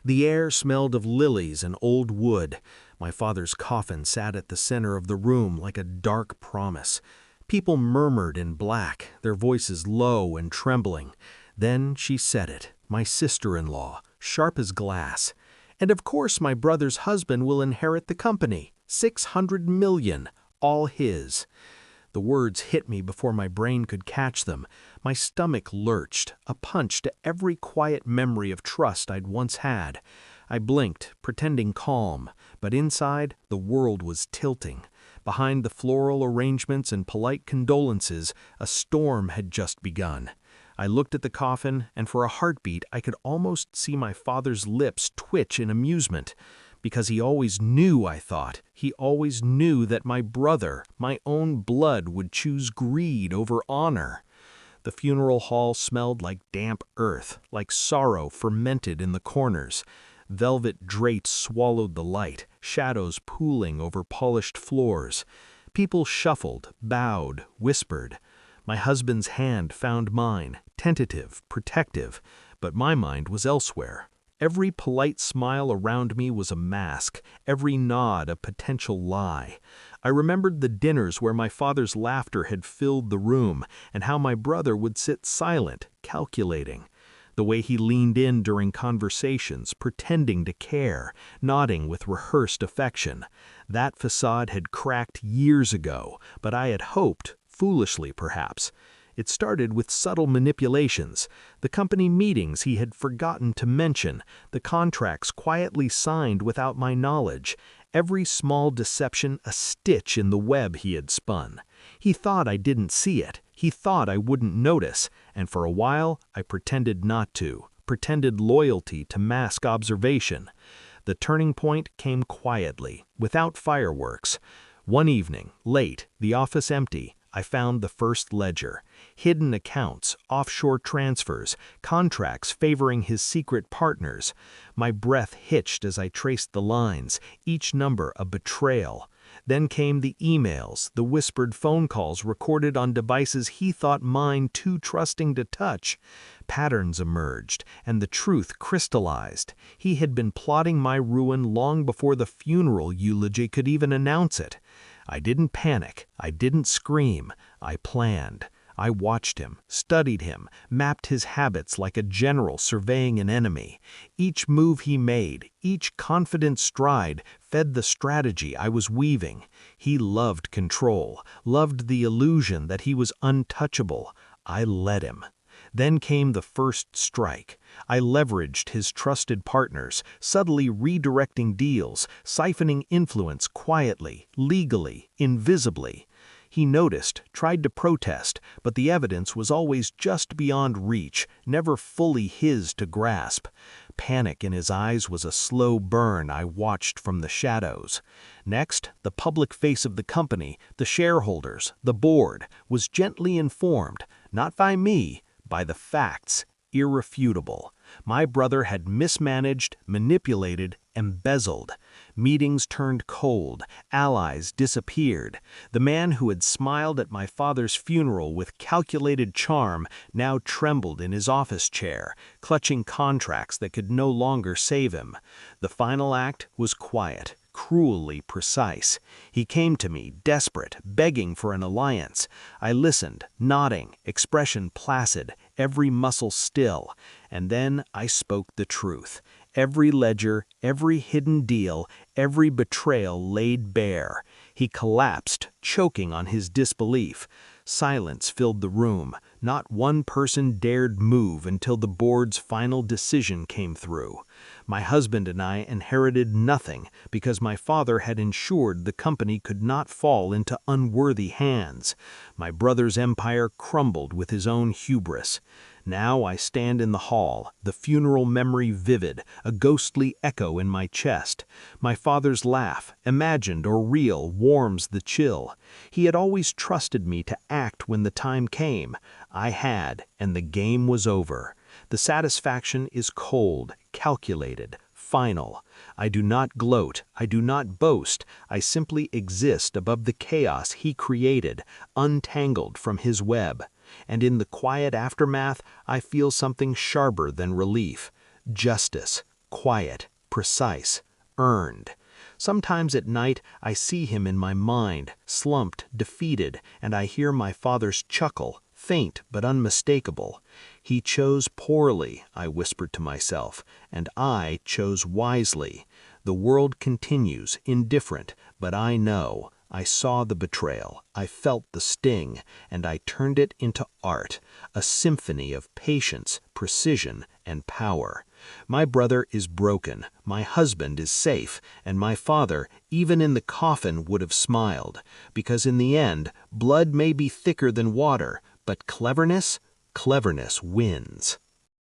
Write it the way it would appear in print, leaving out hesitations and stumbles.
The air smelled of lilies and old wood. My father's coffin sat at the center of the room like a dark promise. People murmured in black, their voices low and trembling. Then she said it, my sister-in-law, sharp as glass. "And of course my brother's husband will inherit the company. 600 million, all his." The words hit me before my brain could catch them. My stomach lurched, a punch to every quiet memory of trust I'd once had. I blinked, pretending calm, but inside, the world was tilting. Behind the floral arrangements and polite condolences, a storm had just begun. I looked at the coffin, and for a heartbeat I could almost see my father's lips twitch in amusement. Because he always knew, I thought, he always knew that my brother, my own blood, would choose greed over honor. The funeral hall smelled like damp earth, like sorrow fermented in the corners. Velvet drapes swallowed the light, shadows pooling over polished floors. People shuffled, bowed, whispered. My husband's hand found mine, tentative, protective, but my mind was elsewhere. Every polite smile around me was a mask, every nod a potential lie. I remembered the dinners where my father's laughter had filled the room, and how my brother would sit silent, calculating. The way he leaned in during conversations, pretending to care, nodding with rehearsed affection. That facade had cracked years ago, but I had hoped, foolishly perhaps. It started with subtle manipulations, the company meetings he had forgotten to mention, the contracts quietly signed without my knowledge, every small deception a stitch in the web he had spun. He thought I didn't see it, he thought I wouldn't notice, and for a while I pretended not to, pretended loyalty to mask observation. The turning point came quietly, without fireworks. One evening, late, the office empty, I found the first ledger. Hidden accounts, offshore transfers, contracts favoring his secret partners. My breath hitched as I traced the lines, each number a betrayal. Then came the emails, the whispered phone calls recorded on devices he thought mine too trusting to touch. Patterns emerged, and the truth crystallized. He had been plotting my ruin long before the funeral eulogy could even announce it. I didn't panic, I didn't scream, I planned. I watched him, studied him, mapped his habits like a general surveying an enemy. Each move he made, each confident stride, fed the strategy I was weaving. He loved control, loved the illusion that he was untouchable. I let him. Then came the first strike. I leveraged his trusted partners, subtly redirecting deals, siphoning influence quietly, legally, invisibly. He noticed, tried to protest, but the evidence was always just beyond reach, never fully his to grasp. Panic in his eyes was a slow burn I watched from the shadows. Next, the public face of the company, the shareholders, the board, was gently informed, not by me, by the facts, irrefutable. My brother had mismanaged, manipulated, embezzled. Meetings turned cold, allies disappeared. The man who had smiled at my father's funeral with calculated charm now trembled in his office chair, clutching contracts that could no longer save him. The final act was quiet, cruelly precise. He came to me, desperate, begging for an alliance. I listened, nodding, expression placid, every muscle still. And then I spoke the truth. Every ledger, every hidden deal, every betrayal laid bare. He collapsed, choking on his disbelief. Silence filled the room. Not one person dared move until the board's final decision came through. My husband and I inherited nothing because my father had ensured the company could not fall into unworthy hands. My brother's empire crumbled with his own hubris. Now I stand in the hall, the funeral memory vivid, a ghostly echo in my chest. My father's laugh, imagined or real, warms the chill. He had always trusted me to act when the time came. I had, and the game was over. The satisfaction is cold, calculated, final. I do not gloat, I do not boast, I simply exist above the chaos he created, untangled from his web. And in the quiet aftermath, I feel something sharper than relief. Justice. quiet, precise, earned. Sometimes at night I see him in my mind, slumped, defeated, and I hear my father's chuckle, faint but unmistakable. He chose poorly, I whispered to myself, and I chose wisely. The world continues, indifferent, but I know. I saw the betrayal, I felt the sting, and I turned it into art, a symphony of patience, precision, and power. My brother is broken, my husband is safe, and my father, even in the coffin, would have smiled, because in the end, blood may be thicker than water, but cleverness wins.